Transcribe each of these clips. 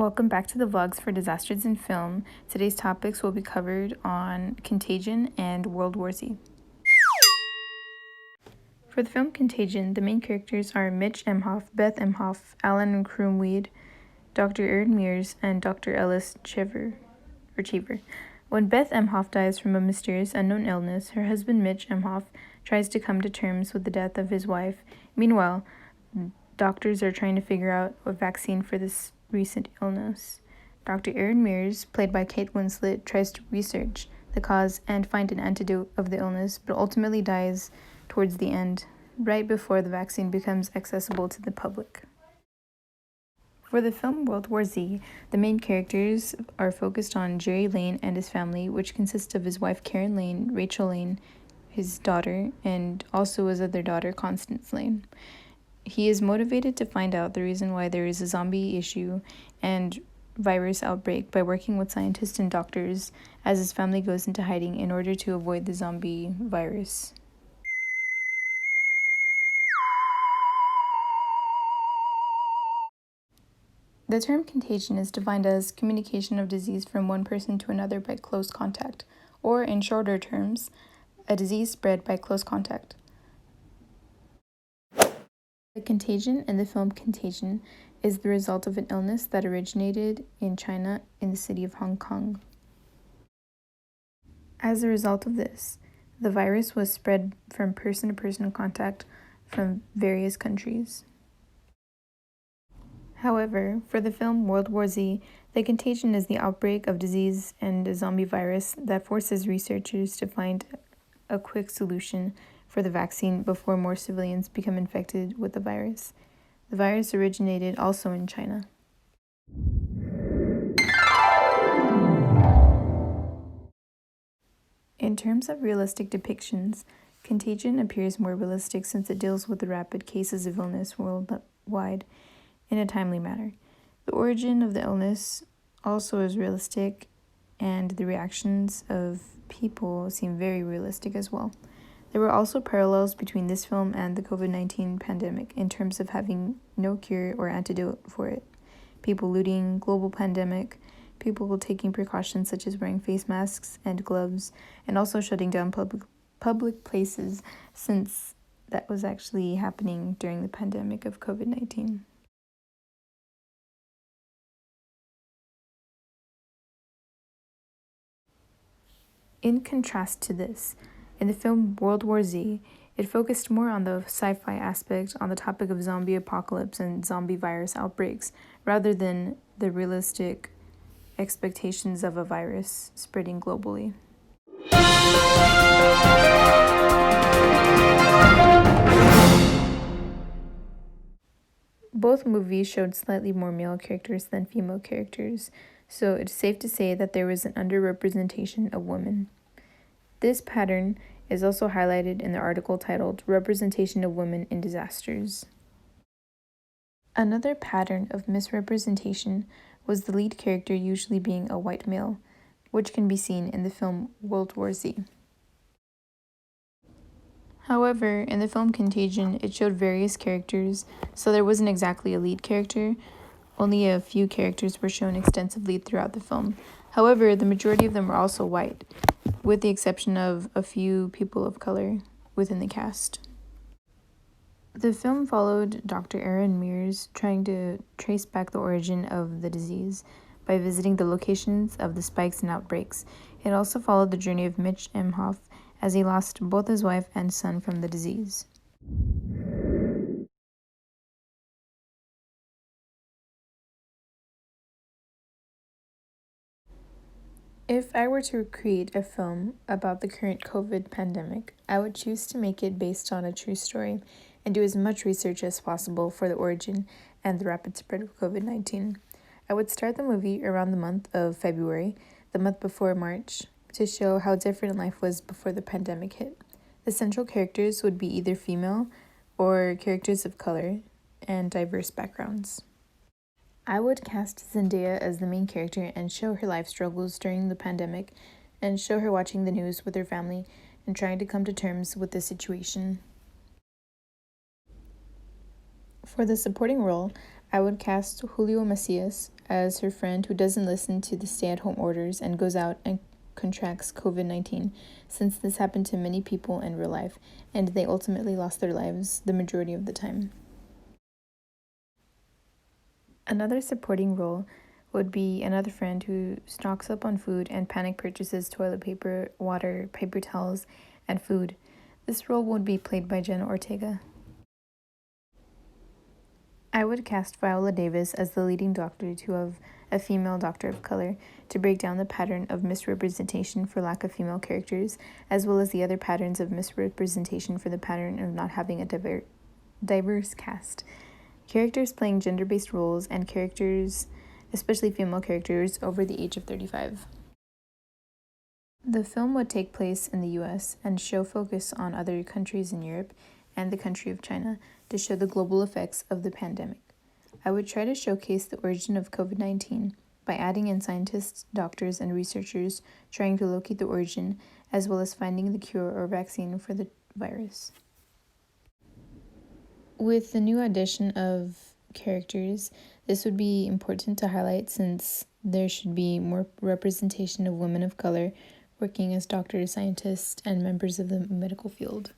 Welcome back to the vlogs for Disasters in Film. Today's topics will be covered on Contagion and World War Z. For the film Contagion, the main characters are Mitch Emhoff, Beth Emhoff, Alan Krumweed, Dr. Erin Mears, and Dr. Ellis Cheever. When Beth Emhoff dies from a mysterious unknown illness, her husband Mitch Emhoff tries to come to terms with the death of his wife. Meanwhile, doctors are trying to figure out a vaccine for this recent illness. Dr. Erin Mears, played by Kate Winslet, tries to research the cause and find an antidote of the illness, but ultimately dies towards the end, right before the vaccine becomes accessible to the public. For the film World War Z, the main characters are focused on Jerry Lane and his family, which consists of his wife Karen Lane, Rachel Lane, his daughter, and also his other daughter, Constance Lane. He is motivated to find out the reason why there is a zombie issue and virus outbreak by working with scientists and doctors as his family goes into hiding in order to avoid the zombie virus. The term contagion is defined as communication of disease from one person to another by close contact, or in shorter terms, a disease spread by close contact. The contagion in the film Contagion is the result of an illness that originated in China in the city of Hong Kong. As a result of this, the virus was spread from person-to-person contact from various countries. However, for the film World War Z, the contagion is the outbreak of disease and a zombie virus that forces researchers to find a quick solution for the vaccine before more civilians become infected with the virus. The virus originated also in China. In terms of realistic depictions, Contagion appears more realistic since it deals with the rapid cases of illness worldwide in a timely manner. The origin of the illness also is realistic, and the reactions of people seem very realistic as well. There were also parallels between this film and the COVID-19 pandemic in terms of having no cure or antidote for it. People looting, global pandemic, people taking precautions such as wearing face masks and gloves, and also shutting down public places since that was actually happening during the pandemic of COVID-19. In contrast to this, in the film World War Z, it focused more on the sci-fi aspect on the topic of zombie apocalypse and zombie virus outbreaks, rather than the realistic expectations of a virus spreading globally. Both movies showed slightly more male characters than female characters, so it's safe to say that there was an underrepresentation of women. This pattern is also highlighted in the article titled Representation of Women in Disasters. Another pattern of misrepresentation was the lead character usually being a white male, which can be seen in the film World War Z. However, in the film Contagion, it showed various characters, so there wasn't exactly a lead character. Only a few characters were shown extensively throughout the film. However, the majority of them were also white, with the exception of a few people of color within the cast. The film followed Dr. Erin Mears trying to trace back the origin of the disease by visiting the locations of the spikes and outbreaks. It also followed the journey of Mitch Emhoff as he lost both his wife and son from the disease. If I were to create a film about the current COVID pandemic, I would choose to make it based on a true story and do as much research as possible for the origin and the rapid spread of COVID-19. I would start the movie around the month of February, the month before March, to show how different life was before the pandemic hit. The central characters would be either female or characters of color and diverse backgrounds. I would cast Zendaya as the main character and show her life struggles during the pandemic and show her watching the news with her family and trying to come to terms with the situation. For the supporting role, I would cast Julio Macias as her friend who doesn't listen to the stay-at-home orders and goes out and contracts COVID-19, since this happened to many people in real life, and they ultimately lost their lives the majority of the time. Another supporting role would be another friend who stocks up on food and panic purchases toilet paper, water, paper towels, and food. This role would be played by Jenna Ortega. I would cast Viola Davis as the leading doctor to have a female doctor of color to break down the pattern of misrepresentation for lack of female characters, as well as the other patterns of misrepresentation for the pattern of not having a diverse cast. Characters playing gender-based roles and characters, especially female characters, over the age of 35. The film would take place in the US and show focus on other countries in Europe and the country of China to show the global effects of the pandemic. I would try to showcase the origin of COVID-19 by adding in scientists, doctors, and researchers trying to locate the origin, as well as finding the cure or vaccine for the virus. With the new addition of characters, this would be important to highlight since there should be more representation of women of color working as doctors, scientists, and members of the medical field.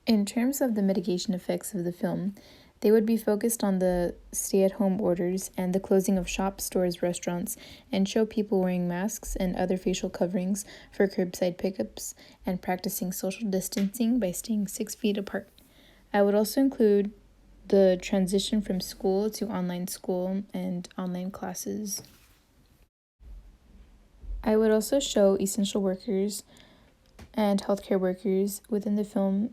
In terms of the mitigation effects of the film, they would be focused on the stay-at-home orders and the closing of shops, stores, restaurants, and show people wearing masks and other facial coverings for curbside pickups and practicing social distancing by staying 6 feet apart. I would also include the transition from school to online school and online classes. I would also show essential workers and healthcare workers within the film,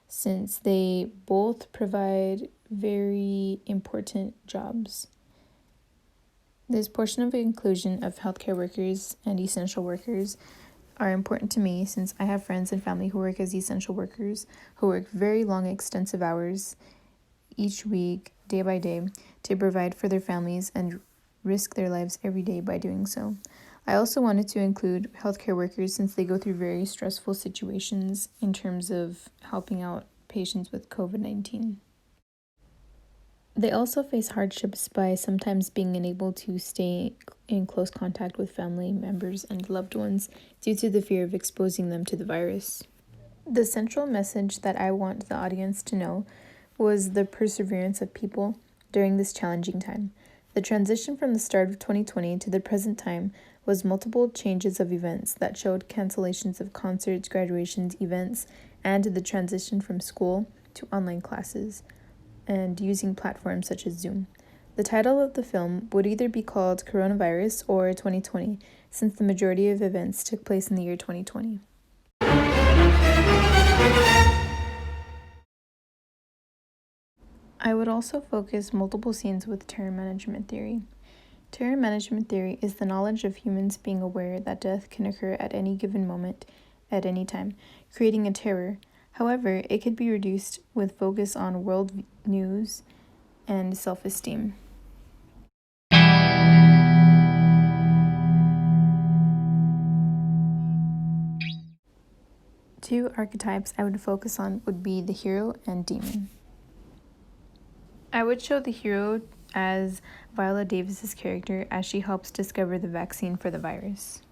since they both provide very important jobs. This portion of inclusion of healthcare workers and essential workers are important to me since I have friends and family who work as essential workers, who work very long, extensive hours each week, day by day, to provide for their families and risk their lives every day by doing so. I also wanted to include healthcare workers since they go through very stressful situations in terms of helping out patients with COVID-19. They also face hardships by sometimes being unable to stay in close contact with family members and loved ones due to the fear of exposing them to the virus. The central message that I want the audience to know was the perseverance of people during this challenging time. The transition from the start of 2020 to the present time was multiple changes of events that showed cancellations of concerts, graduations, events, and the transition from school to online classes and using platforms such as Zoom. The title of the film would either be called Coronavirus or 2020, since the majority of events took place in the year 2020. I would also focus multiple scenes with terror management theory. Terror management theory is the knowledge of humans being aware that death can occur at any given moment, at any time, creating a terror. However, it could be reduced with focus on world news and self-esteem. Two archetypes I would focus on would be the hero and demon. I would show the hero as Viola Davis's character as she helps discover the vaccine for the virus.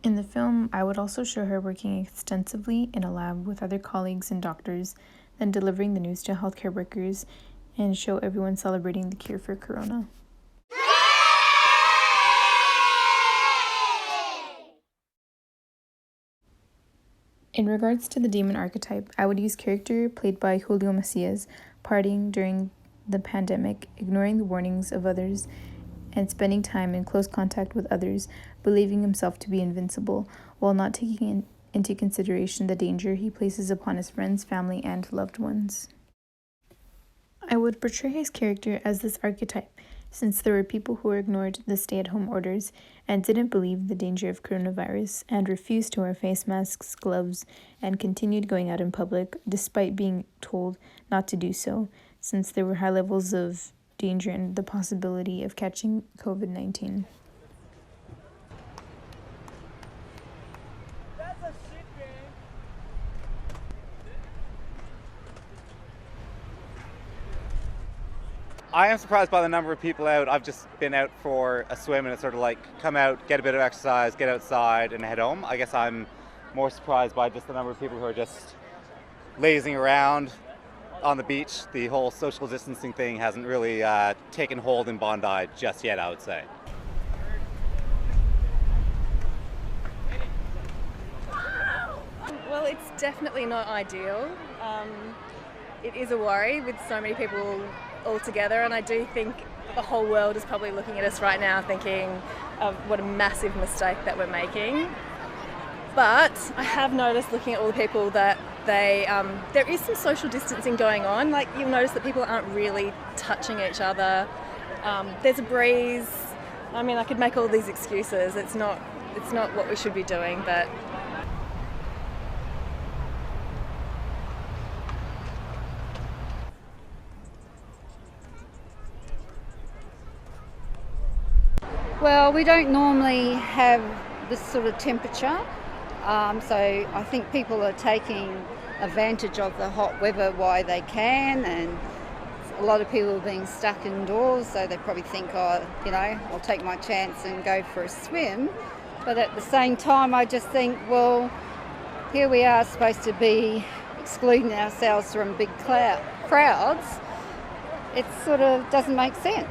In the film, I would also show her working extensively in a lab with other colleagues and doctors, then delivering the news to healthcare workers, and show everyone celebrating the cure for corona. In regards to the demon archetype, I would use character played by Julio Macias, partying during the pandemic, ignoring the warnings of others, and spending time in close contact with others, believing himself to be invincible, while not taking into consideration the danger he places upon his friends, family, and loved ones. I would portray his character as this archetype, since there were people who ignored the stay-at-home orders and didn't believe the danger of coronavirus and refused to wear face masks, gloves, and continued going out in public despite being told not to do so, since there were high levels of danger and the possibility of catching COVID-19. That's a shit game. I am surprised by the number of people out. I've just been out for a swim and it's sort of like come out, get a bit of exercise, get outside and head home. I guess I'm more surprised by just the number of people who are just lazing around on the beach. The whole social distancing thing hasn't really taken hold in Bondi just yet, I would say. Well, it's definitely not ideal. It is a worry with so many people all together, and I do think the whole world is probably looking at us right now thinking of what a massive mistake that we're making. But I have noticed, looking at all the people, that there is some social distancing going on. Like, you'll notice that people aren't really touching each other. There's a breeze. I mean, I could make all these excuses. It's not what we should be doing, but Well, we don't normally have this sort of temperature, so I think people are taking advantage of the hot weather while they can, and a lot of people are being stuck indoors, so they probably think, oh, I'll take my chance and go for a swim. But at the same time, I just think, well, here we are supposed to be excluding ourselves from big crowds. It sort of doesn't make sense.